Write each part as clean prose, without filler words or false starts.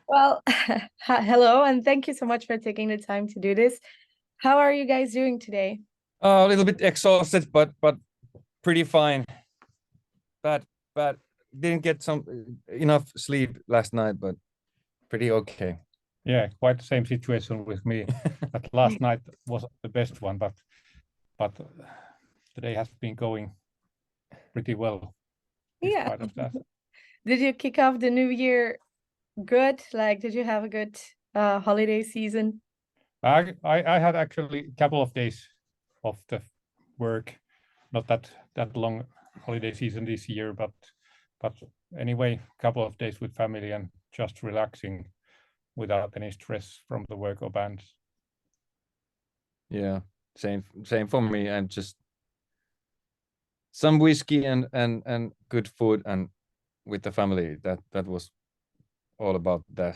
Well, hello, and thank you so much for taking the time to do this. How are you guys doing today? A little bit exhausted, but pretty fine. But didn't get enough sleep last night, but pretty okay. Yeah, quite the same situation with me. But last night was the best one, but today has been going pretty well. Yeah. Despite of that. Did you kick off the new year good? Like, did you have a good holiday season? I had actually a couple of days of the work, not that long holiday season this year, but anyway, a couple of days with family and just relaxing without any stress from the work or bands. Yeah, same for me, and just some whiskey and good food and with the family. That was all about that.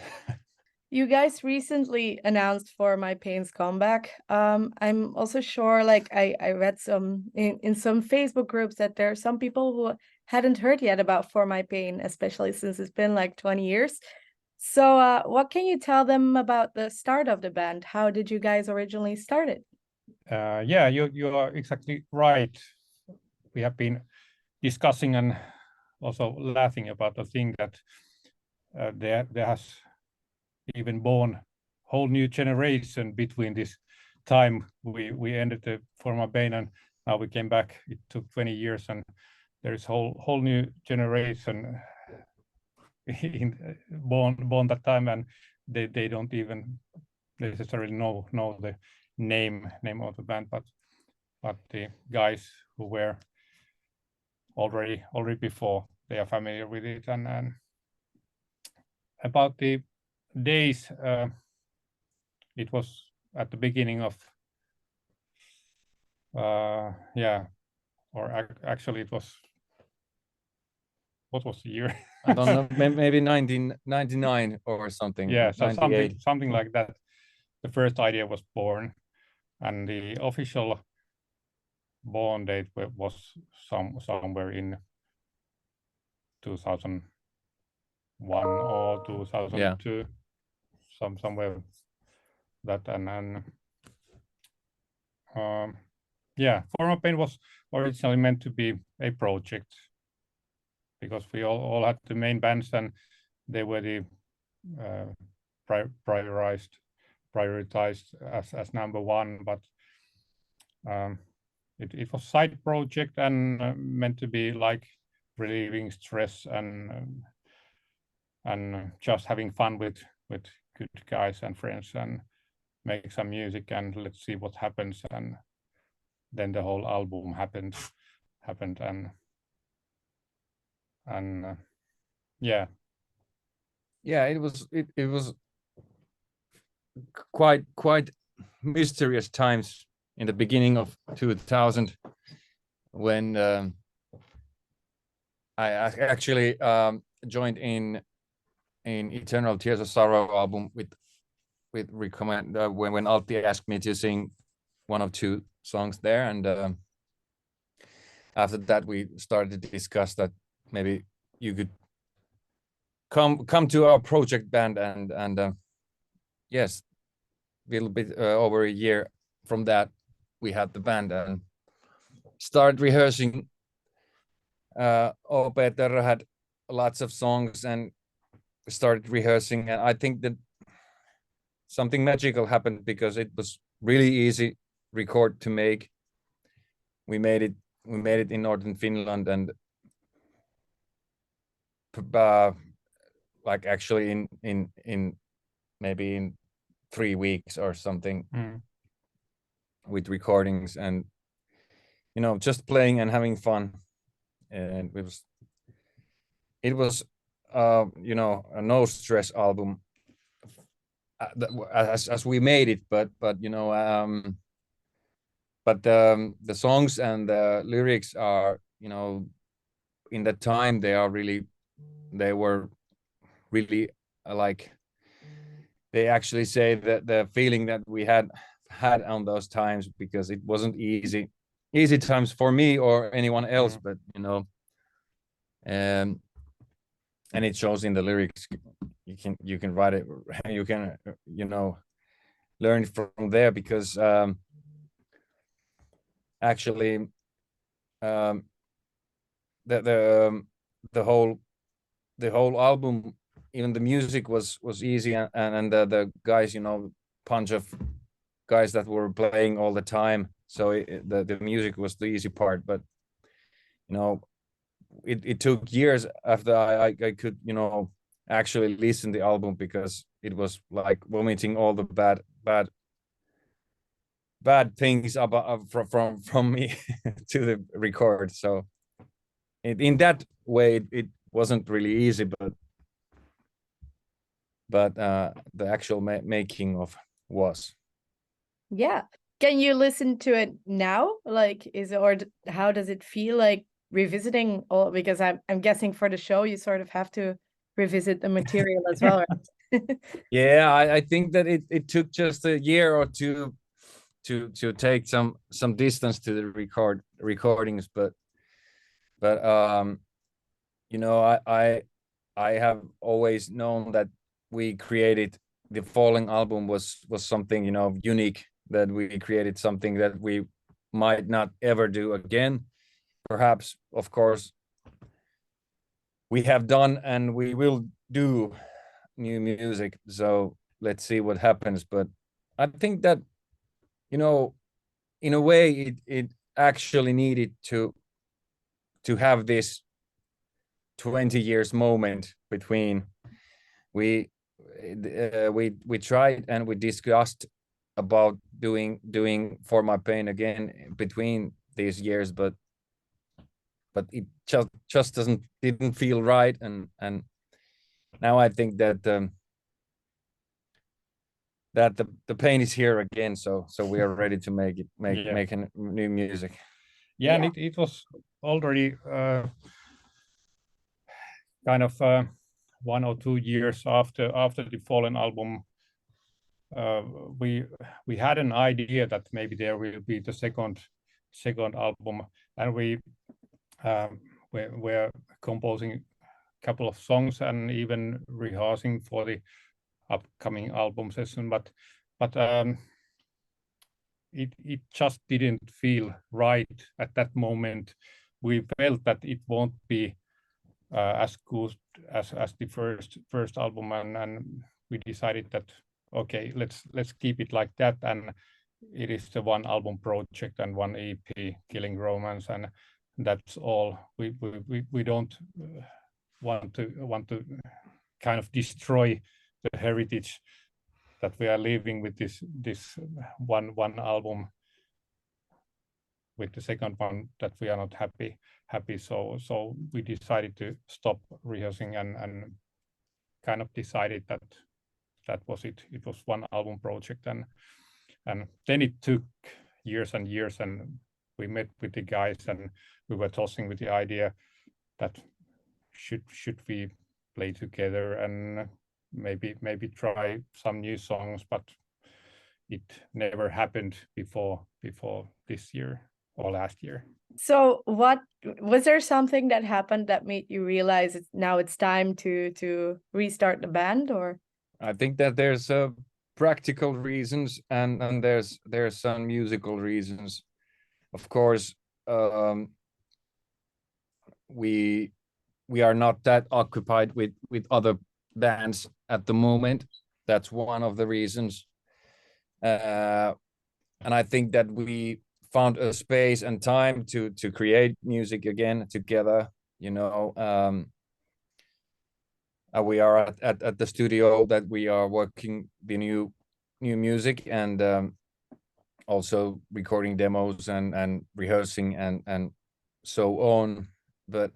You guys recently announced For My Pain's comeback. I'm also sure, like I read some in some Facebook groups that there are some people who hadn't heard yet about For My Pain, especially since it's been like 20 years. So what can you tell them about the start of the band? How did you guys originally start it? Yeah, you are exactly right. We have been discussing and also laughing about the thing that there has even born whole new generation between this time we ended the For My Pain and now we came back. It took 20 years and there is whole new generation born that time, and they don't even necessarily know the name of the band, but the guys who were already before, they are familiar with it. And about the days, it was at the beginning of actually it was, what was the year? I don't know, maybe 1999 or something. Yeah, so 98. something like that. The first idea was born, and the official born date was somewhere in 2001 or 2002, somewhere that. And yeah, For My Pain was originally meant to be a project because we all had the main bands and they were the prioritized as number one, but it was side project and meant to be like relieving stress and just having fun with good guys and friends and make some music and let's see what happens. And then the whole album happened and yeah, it was quite mysterious times in the beginning of 2000 when I actually joined in Eternal Tears of Sorrow album with recommend when Altti asked me to sing one of two songs there, and after that we started to discuss that maybe you could come to our project band, and yes, a little bit over a year from that we had the band and started rehearsing. Peter had lots of songs and started rehearsing, and I think that something magical happened because it was really easy record to make. We made it in northern Finland, and like actually in maybe in 3 weeks or something with recordings, and just playing and having fun. And it was a no stress album as we made it, but the songs and the lyrics are, in that time they were really like, they actually say that the feeling that we had on those times, because it wasn't easy times for me or anyone else, but and it shows in the lyrics. You can write it, you can learn from there, because actually the whole album, even the music was easy, and the guys, bunch of guys that were playing all the time, so the music was the easy part. But it took years after I could actually listen the album, because it was like vomiting all the bad things about from me to the record. So in that way it wasn't really easy, but the actual making of was. Yeah. Can you listen to it now? Like, how does it feel like revisiting all? Because I'm guessing for the show you sort of have to revisit the material as well, right? Yeah, I think that it took just a year or two to take some distance to the recordings, but I have always known that we created the Falling album was something unique, that we created something that we might not ever do again. Perhaps, of course, we have done and we will do new music, so let's see what happens. But I think that in a way it actually needed to have this 20 years moment between. We tried and we discussed about doing For My Pain again between these years, but it just didn't feel right, and now I think that that the pain is here again, so we are ready to make new music. Yeah, and it was already kind of 1 or 2 years after the Fallen album. We had an idea that maybe there will be the second album, and we were composing a couple of songs and even rehearsing for the upcoming album session, but it just didn't feel right at that moment. We felt that it won't be as good as the first album, and we decided that okay, let's keep it like that, and it is the one album project and one EP, Killing Romance, and that's all. We don't want to kind of destroy the heritage that we are leaving with this one album, with the second one that we are not happy. So we decided to stop rehearsing and kind of decided that was it. It was one album project, and then it took years and years, and we met with the guys and we were tossing with the idea that should we play together and maybe try some new songs, but it never happened before this year or last year. So what was there something that happened that made you realize now it's time to restart the band? Or I think that there's practical reasons and there's some musical reasons. Of course, we are not that occupied with other bands at the moment. That's one of the reasons. And I think that we found a space and time to create music again together. We are at the studio that we are working the new music, and also recording demos and rehearsing and so on. But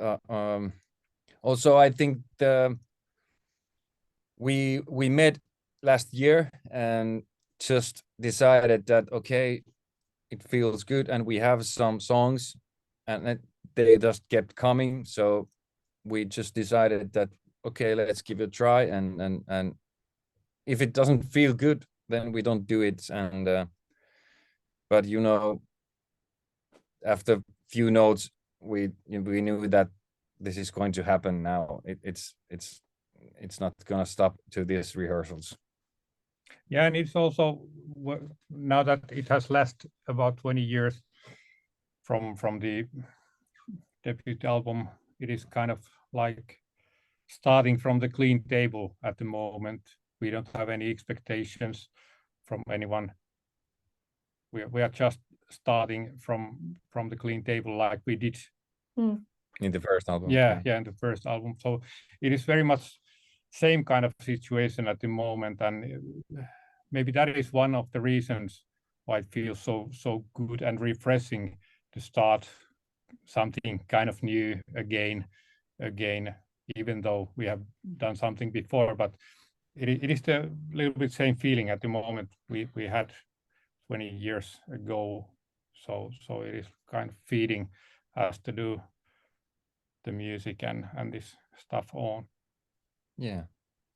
also I think we met last year and just decided that okay, it feels good and we have some songs and they just kept coming, so we just decided that okay, let's give it a try, and if it doesn't feel good then we don't do it. And but after few notes we knew that this is going to happen now. It's not gonna stop to these rehearsals. Yeah, and it's also now that it has lasted about 20 years from the debut album, it is kind of like starting from the clean table at the moment. We don't have any expectations from anyone. We are just starting from the clean table like we did in the first album. Yeah, in the first album. So it is very much same kind of situation at the moment, and maybe that is one of the reasons why it feels so good and refreshing to start something kind of new again, even though we have done something before. But it is the little bit same feeling at the moment we had 20 years ago. So it is kind of feeding us to do the music and this stuff on. Yeah,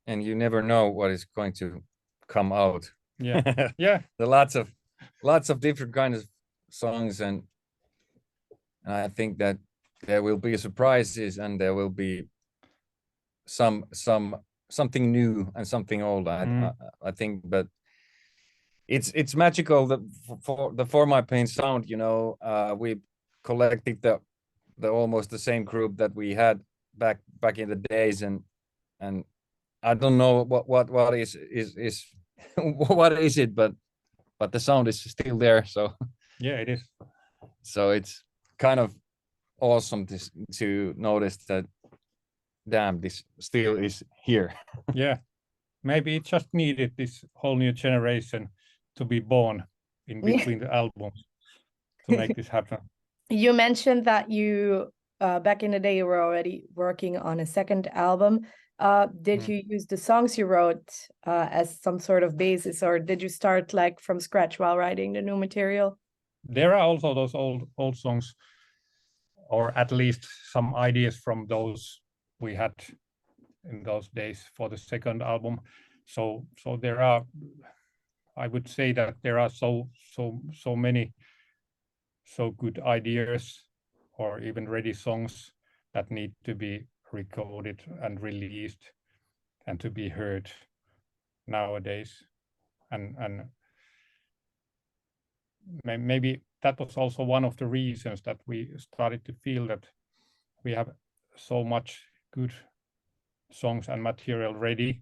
and you never know what is going to come out. Yeah, yeah. There are lots of different kinds of songs, and I think that there will be surprises, and there will be something new and something old. I think, but it's magical that for my pain sound, you know, we collected the almost the same group that we had back in the days, and I don't know what is what is it, but the sound is still there. So yeah, it is. So it's kind of awesome to notice that, damn, this still is here. Yeah, maybe it just needed this whole new generation to be born in between the albums to make this happen. You mentioned that you back in the day you were already working on a second album. Did you use the songs you wrote as some sort of basis, or did you start like from scratch while writing the new material? There are also those old songs, or at least some ideas from those we had in those days for the second album. So there are, I would say that there are so many so good ideas or even ready songs that need to be recorded and released and to be heard nowadays. And maybe that was also one of the reasons that we started to feel that we have so much good songs and material ready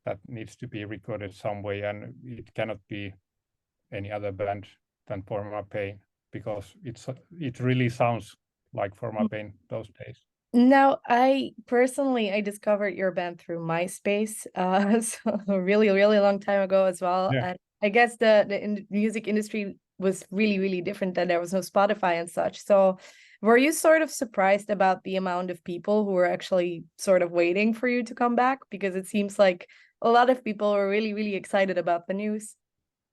that needs to be recorded some way, and it cannot be any other band than For My Pain, because it really sounds like For My Pain those days. Now, I personally discovered your band through MySpace, so a really long time ago as well. Yeah. And I guess the music industry was really different then. There was no Spotify and such. So were you sort of surprised about the amount of people who were actually sort of waiting for you to come back? Because it seems like a lot of people were really excited about the news.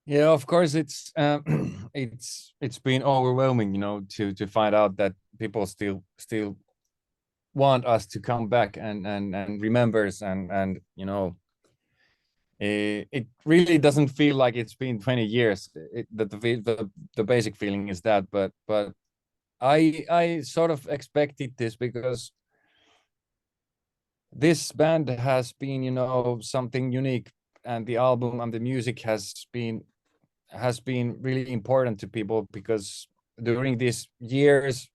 Yeah, of course, it's been overwhelming, you know, to find out that people still want us to come back and remembers, and you know, it really doesn't feel like it's been 20 years. The basic feeling is that, but I sort of expected this, because this band has been, you know, something unique, and the album and the music has been really important to people, because during these years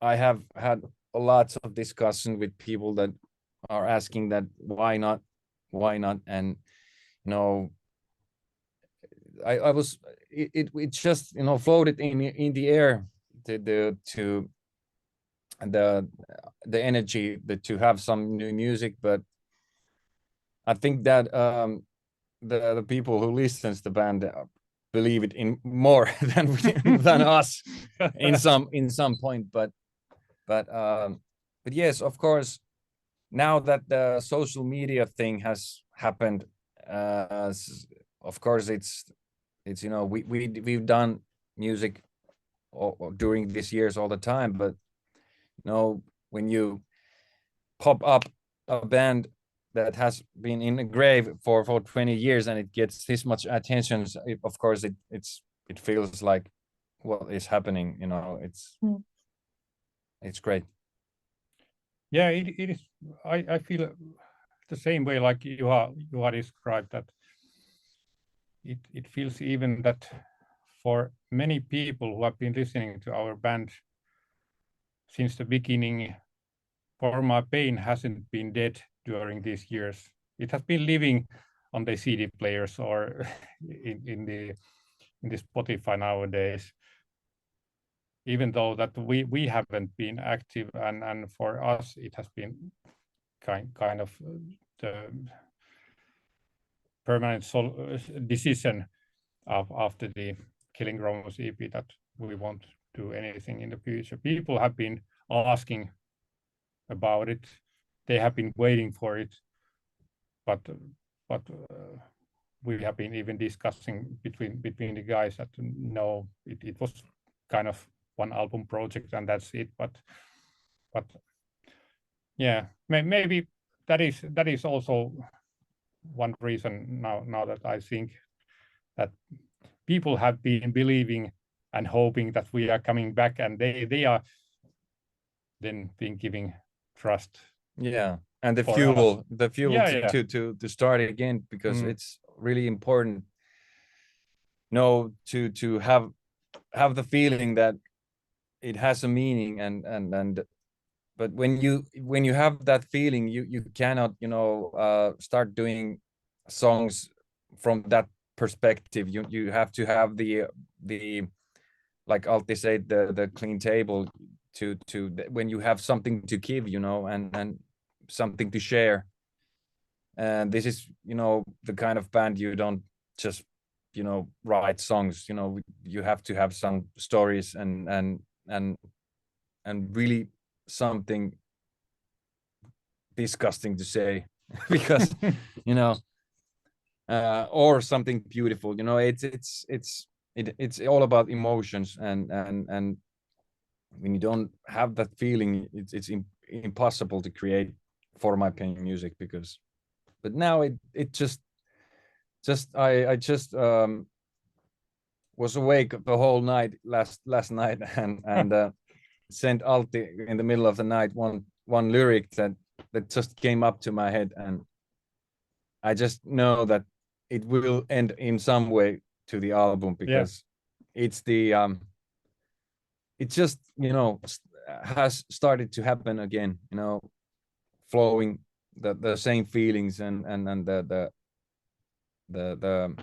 I have had a lot of discussion with people that are asking that why not, and you know, it just, you know, floated in the air the energy to have some new music. But I think that the people who listens to the band believe it in more than us in some point. But yes, of course, now that the social media thing has happened, of course it's you know, we've done music during these years all the time, but you know, when you pop up a band that has been in a grave for 20 years and it gets this much attention, of course it feels like what is happening, you know. It's great. Yeah, it is. I feel the same way like Juha described, that it feels even that for many people who have been listening to our band since the beginning, For My Pain hasn't been dead during these years. It has been living on the CD players or in the Spotify nowadays. Even though that we haven't been active, and for us it has been kind of the permanent decision after the Killing Romans EP that we won't do anything in the future. People have been asking about it. They have been waiting for it, but we have been even discussing between the guys that no, it was kind of one album project and that's it. But yeah, maybe that is also one reason now that I think that people have been believing and hoping that we are coming back, and they are then been giving trust. Yeah, and the for fuel us. the fuel Yeah, to start again, because it's really important, to have the feeling that it has a meaning, and but when you have that feeling, you cannot start doing songs from that perspective. You have to have the like Altti said, the clean table to when you have something to give, and something to share. And this is the kind of band you don't just write songs. You have to have some stories and really something disgusting to say because or something beautiful. It's all about emotions, and when you don't have that feeling, it's impossible to create For My Pain music. But now it just I just was awake the whole night last night and sent Altti in the middle of the night one lyric that just came up to my head, and I just know that it will end in some way to the album, because it's the it just has started to happen again, flowing the same feelings and the the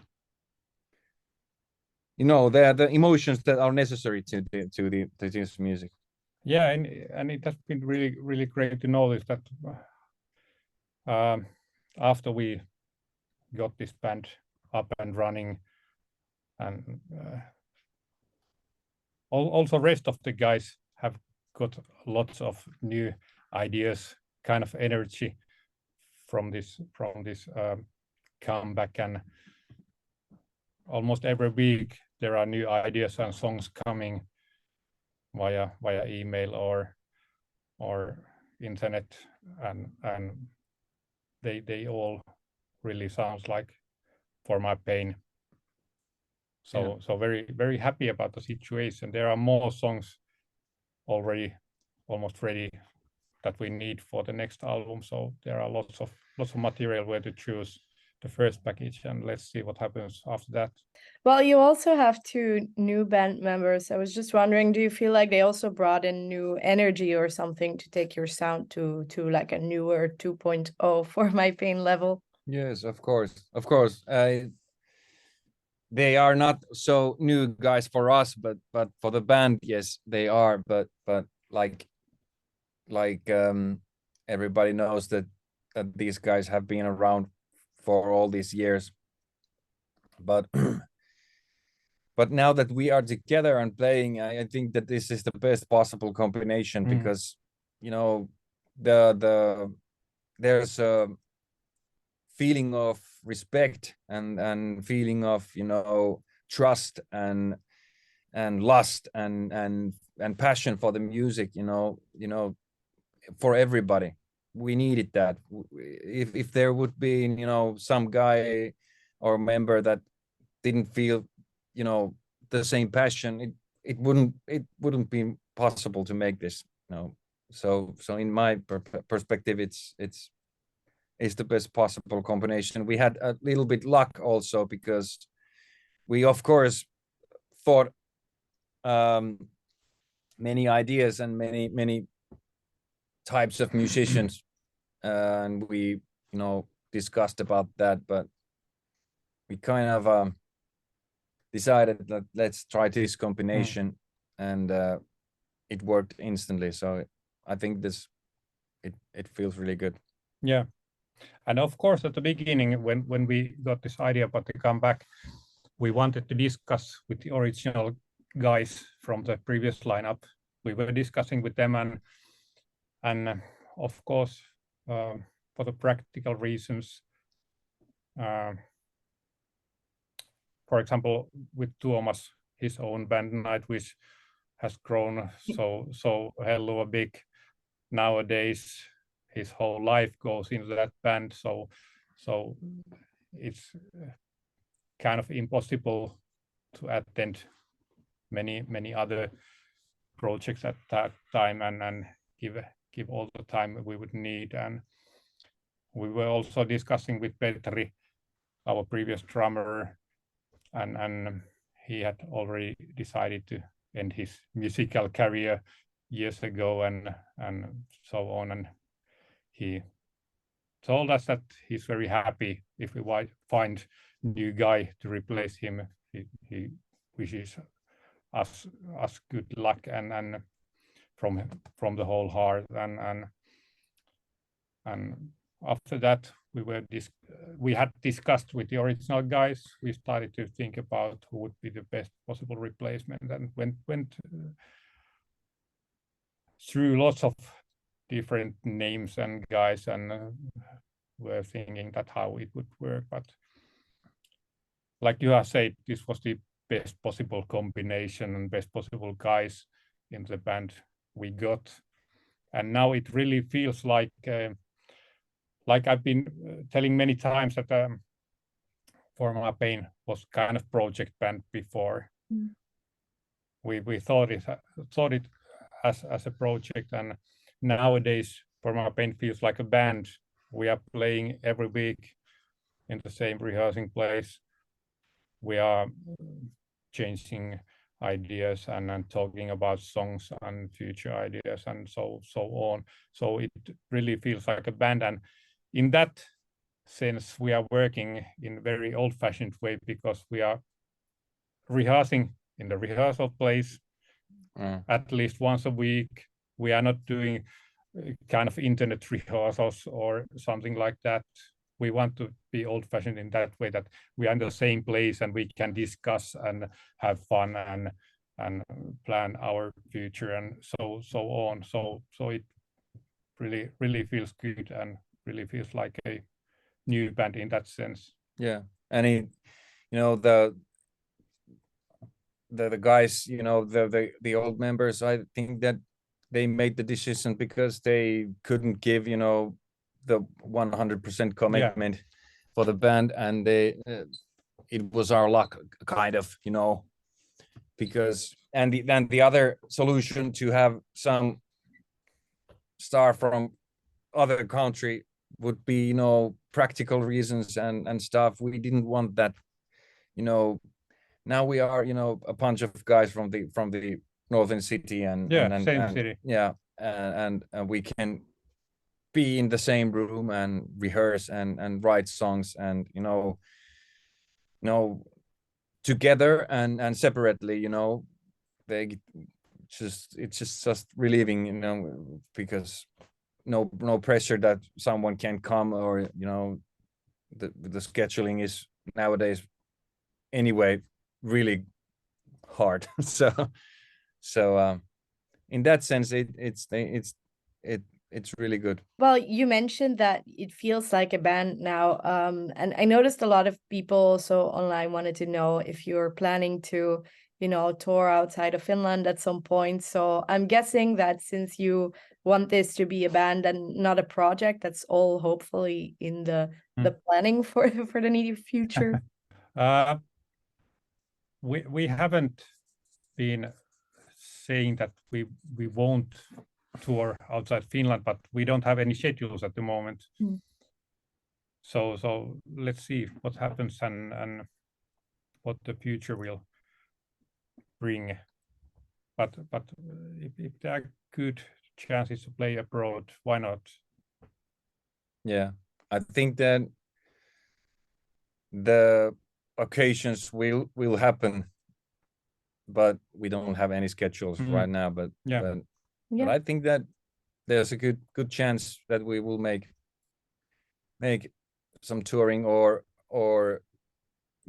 emotions that are necessary to this music. Yeah, and it has been really great to notice that after we got this band up and running, and also rest of the guys have got lots of new ideas, kind of energy from this comeback, and almost every week there are new ideas and songs coming via email or internet, and they all really sounds like For My Pain. So very happy about the situation. There are more songs already almost ready that we need for the next album. So there are lots of material where to choose the first package, and let's see what happens after that. Well, you also have 2 new band members. I was just wondering, do you feel like they also brought in new energy or something to take your sound to like a newer 2.0 For My Pain level? Yes, of course. They are not so new guys for us, but for the band, yes, they are. But like everybody knows that these guys have been around for all these years. But but now that we are together and playing, I think that this is the best possible combination, because there's a feeling of respect and feeling of trust and lust and passion for the music, for everybody. We needed that. If there would be some guy or member that didn't feel the same passion, it wouldn't be possible to make this So in my perspective, it's the best possible combination. We had a little bit luck also because we of course thought many ideas and many types of musicians, and we discussed about that, but we kind of decided that let's try this combination, and it worked instantly. So I think it feels really good. Yeah, and of course at the beginning when we got this idea about the comeback, we wanted to discuss with the original guys from the previous lineup. We were discussing with them, and of course for the practical reasons, for example with Tuomas, his own band Nightwish has grown so hello big nowadays. His whole life goes into that band, so it's kind of impossible to attend many other projects at that time and give all the time we would need. And we were also discussing with Petri, our previous drummer, and he had already decided to end his musical career years ago and so on, and he told us that he's very happy if we find new guy to replace him. He wishes us good luck and from the whole heart, and after that we had discussed with the original guys. We started to think about who would be the best possible replacement, and went through lots of different names and guys, and were thinking that how it would work. But like you have said, this was the best possible combination and best possible guys in the band we got, and now it really feels like I've been telling many times that For My Pain was kind of project band before. We thought it as a project, and nowadays For My Pain feels like a band. We are playing every week in the same rehearsing place. We are changing ideas and talking about songs and future ideas and so on. So it really feels like a band, and in that sense we are working in a very old-fashioned way because we are rehearsing in the rehearsal place at least once a week. We are not doing kind of internet rehearsals or something like that. We want to be old-fashioned in that way, that we are in the same place and we can discuss and have fun and plan our future and so on. So it really feels good and really feels like a new band in that sense. Yeah, and the guys, the old members, I think that they made the decision because they couldn't give the 100% commitment for the band, and it was our luck, kind of, because then the other solution to have some star from other country would be practical reasons and stuff. We didn't want that. Now we are a bunch of guys from the northern city and city. Yeah, and we can be in the same room and rehearse and write songs and together and separately. It's just relieving, because no pressure that someone can come, or the scheduling is nowadays anyway really hard. so in that sense it's really good. Well, you mentioned that it feels like a band now, and I noticed a lot of people also online wanted to know if you're planning to tour outside of Finland at some point. So I'm guessing that since you want this to be a band and not a project, that's all hopefully in the planning for the near future. We haven't been saying that we won't tour outside Finland, but we don't have any schedules at the moment. So let's see what happens and what the future will bring. But if there are good chances to play abroad, why not? Yeah, I think that the occasions will happen, but we don't have any schedules right now. But I think that there's a good chance that we will make some touring or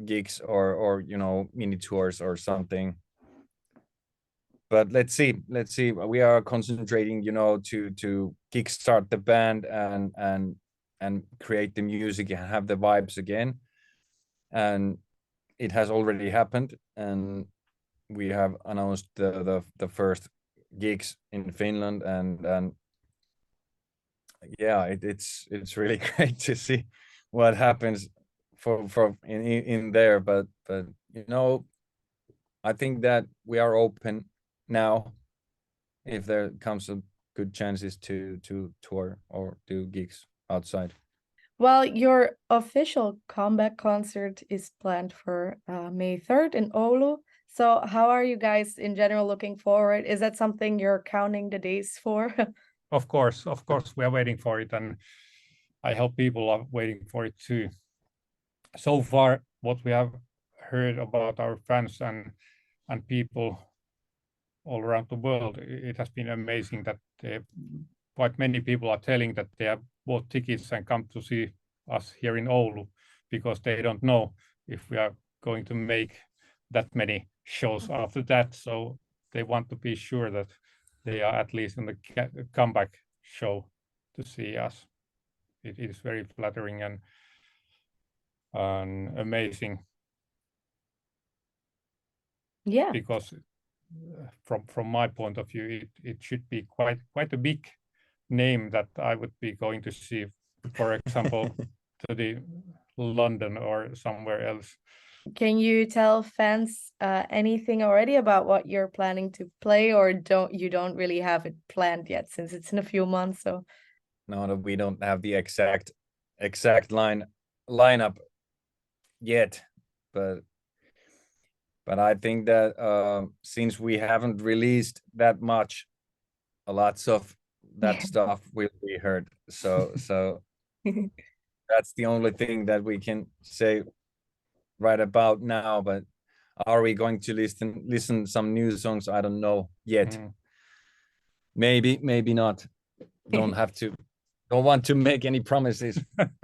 gigs or mini tours or something. But let's see. We are concentrating, to kickstart the band and create the music and have the vibes again. And it has already happened, and we have announced the first gigs in Finland, and yeah, it's really great to see what happens for in there. But I think that we are open now if there comes a good chances to tour or do gigs outside. Well, your official comeback concert is planned for May 3rd in Oulu. So how are you guys in general looking forward? Is that something you're counting the days for? Of course, we are waiting for it, and I hope people are waiting for it too. So far, what we have heard about our fans and people all around the world, it has been amazing that quite many people are telling that they have bought tickets and come to see us here in Oulu because they don't know if we are going to make that many shows after that. So they want to be sure that they are at least in the comeback show to see us. It is very flattering and amazing. Yeah. Because from my point of view, it should be quite a big name that I would be going to see, for example, to the London or somewhere else. Can you tell fans anything already about what you're planning to play, or you don't really have it planned yet since it's in a few months? So no, we don't have the exact lineup yet, but I think that since we haven't released that much, lots of that stuff will be heard. So that's the only thing that we can say right about now. But are we going to listen some new songs? I don't know yet. Maybe not. Don't want to make any promises.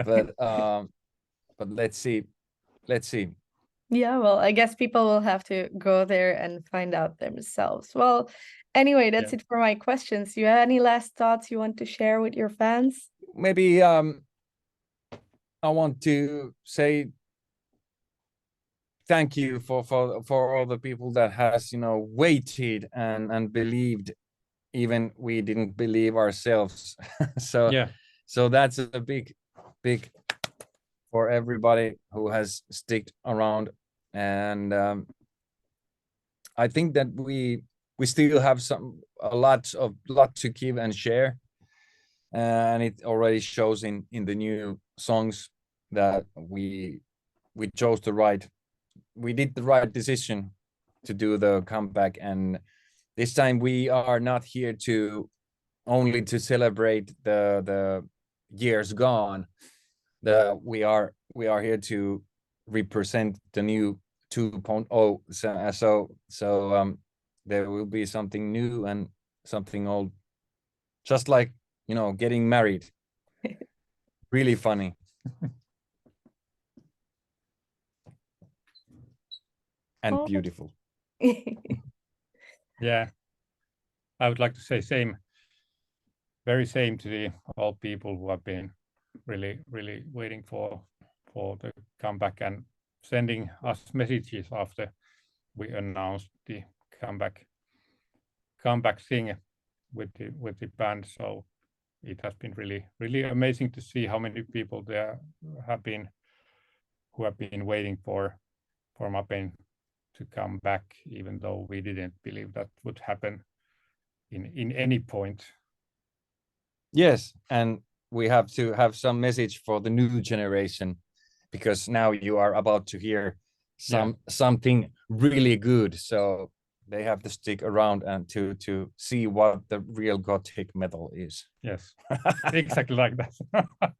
But let's see. Yeah, well, I guess people will have to go there and find out themselves. Well, anyway, that's it for my questions. You have any last thoughts you want to share with your fans? Maybe I want to say thank you for all the people that has waited and believed, even we didn't believe ourselves. So that's a big for everybody who has sticked around, and I think that we still have a lot to give and share, and it already shows in the new songs that we did the right decision to do the comeback. And this time we are not here to only to celebrate the years gone. We are here to represent the new 2.0. So there will be something new and something old, just like getting married. Really funny. And beautiful. Yeah, I would like to say very same to all people who have been really waiting for the comeback and sending us messages after we announced the comeback thing with the band. So it has been really amazing to see how many people there who have been waiting for Mapen to come back, even though we didn't believe that would happen in any point. Yes, and we have to have some message for the new generation, because now you are about to hear something really good. So they have to stick around and to see what the real Gothic metal is. Yes, exactly like that.